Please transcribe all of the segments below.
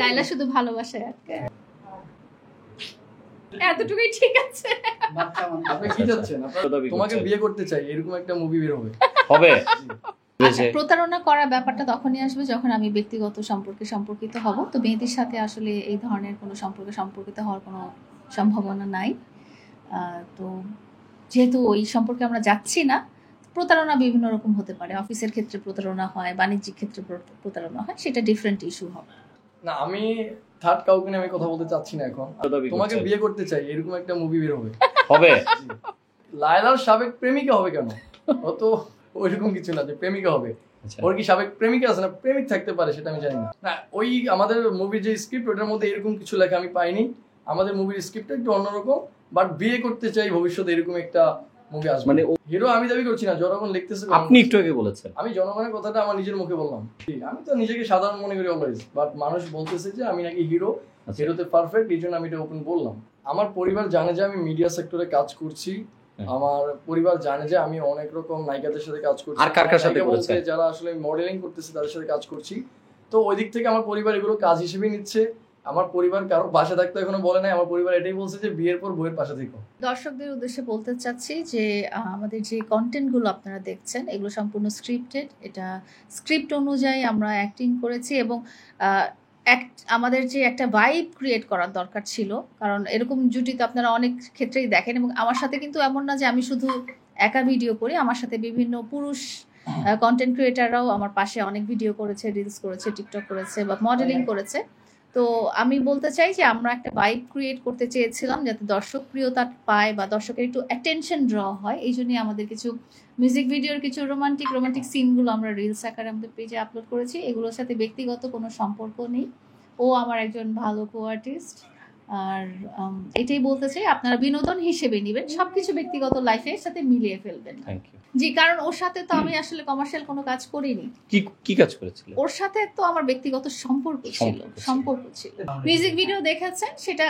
লাইলা শুধু ভালোবাসায় আটকে এতটুকুই ঠিক আছে। আপনি কি চাচ্ছেন? তোমাকে বিয়ে করতে চাই এরকম একটা মুভি বের হবে। আচ্ছা, প্রতারণা করার ব্যাপারটা তখনই আসবে যখন আমি ব্যক্তিগত সম্পর্কে সম্পর্কিত হব। তো মেয়েদের সাথে আসলে এই ধরনের কোনো সম্পর্কে সম্পর্কিত হওয়ার কোনো সম্ভাবনা নাই। তো যেহেতু ওই সম্পর্কে আমরা যাচ্ছি না, প্রতারণা বিভিন্ন রকম হতে পারে। অফিসের ক্ষেত্রে প্রতারণা হয়, বাণিজ্যিক ক্ষেত্রে প্রতারণা হয়, সেটা ডিফারেন্ট ইস্যু হবে। না, আমি থার্ড কাউকে নিয়ে আমি কথা বলতে চাচ্ছি না এখন। তোমাকে বিয়ে করতে চাই এরকম একটা মুভি বের হবে। লায়লার সাবেক প্রেমিকা হবে কেন? ও তো ওইরকম কিছু না যে প্রেমিকা হবে। ওর কি সাবেক প্রেমিকা আছে না প্রেমিক থাকতে পারে সেটা আমি জানি না। না, ওই আমাদের মুভির যে স্ক্রিপ্ট ওটার মধ্যে এরকম কিছু লেখা আমি পাইনি। আমাদের মুভির স্ক্রিপ্টটা একটু অন্যরকম, বাট বিয়ে করতে চাই ভবিষ্যতে এরকম একটা মুভি আসবে। মানে হিরো আমি দাবি করছি না, জনগণ লিখতেছে। আপনি একটু আগে বলেছেন। আমি জনগণের কথাটা আমার নিজের মুখে বললাম। আমি তো নিজেকে সাধারণ মনে করি অলওয়েজ, বাট মানুষ বলতেছে যে আমি নাকি হিরো, হিরোতে পারফেক্ট, এই জন্য আমি এটা ওপেন বললাম। আমার পরিবার জানে যে আমি মিডিয়া সেক্টরে কাজ করছি। আমার পরিবার জানে যে আমি অনেক রকম নায়িকাদের সাথে কাজ করছি। আর কার কার সাথে বলতে যারা আসলে মডেলিং করতেছে তাদের সাথে কাজ করছি। তো ওই দিক থেকে আমার পরিবার এগুলো কাজ হিসেবেই নিচ্ছে। আমার পরিবার কারো পাশে থাকতে এখনো বলে নাই। আমার পরিবার এটাই বলছে যে বিয়ের পর বউয়ের পাশে থেকো। দর্শকদের উদ্দেশ্যে বলতে চাচ্ছি যে আমাদের যে কন্টেন্টগুলো আপনারা দেখছেন এগুলো সম্পূর্ণ স্ক্রিপ্টেড। এটা স্ক্রিপ্ট অনুযায়ী আমরা অ্যাক্টিং করেছি এবং আমাদের যে একটা ভাইব ক্রিয়েট করার দরকার ছিল, কারণ এরকম জুটি তো আপনারা অনেক ক্ষেত্রেই দেখেন। এবং আমার সাথে কিন্তু এমন না যে আমি শুধু একা ভিডিও করি, আমার সাথে বিভিন্ন পুরুষ কন্টেন্ট ক্রিয়েটাররাও আমার পাশে অনেক ভিডিও করেছে, রিলস করেছে, টিকটক করেছে বা মডেলিং করেছে। তো আমি বলতে চাই যে আমরা একটা ভাইব ক্রিয়েট করতে চেয়েছিলাম যাতে দর্শক প্রিয়তা পায় বা দর্শকের একটু অ্যাটেনশন ড্র হয়। এই জন্যই আমাদের কিছু মিউজিক ভিডিওর কিছু রোমান্টিক সিনগুলো আমরা রিলস আকারে আমাদের পেজে আপলোড করেছি। এগুলোর সাথে ব্যক্তিগত কোনো সম্পর্ক নেই। ও আমার একজন ভালো কো আর্টিস্ট। আর এটাই বলতে চাই আপনারা বিনোদন হিসেবে নেবেন, সবকিছু ব্যক্তিগত লাইফের সাথে মিলিয়ে ফেলবেন। Thank you. জি, কারণ ওর সাথে তো আমি আসলে কমার্শিয়াল কোনো কাজ করিনি। কি কাজ করেছিলেন? ওর সাথে তো আমার ব্যক্তিগত সম্পর্ক ছিল। মিউজিক ভিডিও দেখেছেন, সেটা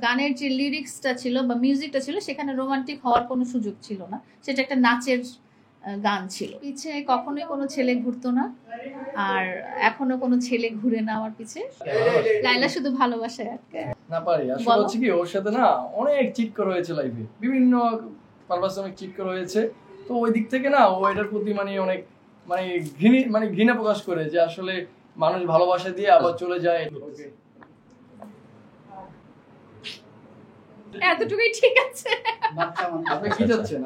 গানের যে লিরিক্সটা ছিল বা মিউজিকটা ছিল সেখানে রোমান্টিক হওয়ার কোনো সুযোগ ছিল না। সেটা একটা নাচের গান ছিল। পিছে কখনোই কোনো ছেলে ঘুরতো না, আর এখনো কোনো ছেলে ঘুরে না আমার পিছে। লাইলা শুধু ভালোবাসায় আটকে না পারি। আসলে হচ্ছে কি, ওর সাথে না অনেক চিট করা হয়েছে লাইফে, বিভিন্ন পারপাসে অনেক চিট করা হয়েছে। তো ওই দিক থেকে না ও এটার প্রতি অনেক ঘৃণা প্রকাশ করে যে আসলে মানুষ ভালোবাসা দিয়ে আবার চলে যায়। এতটুকুই ঠিক আছে। আপনি কি চাচ্ছেন?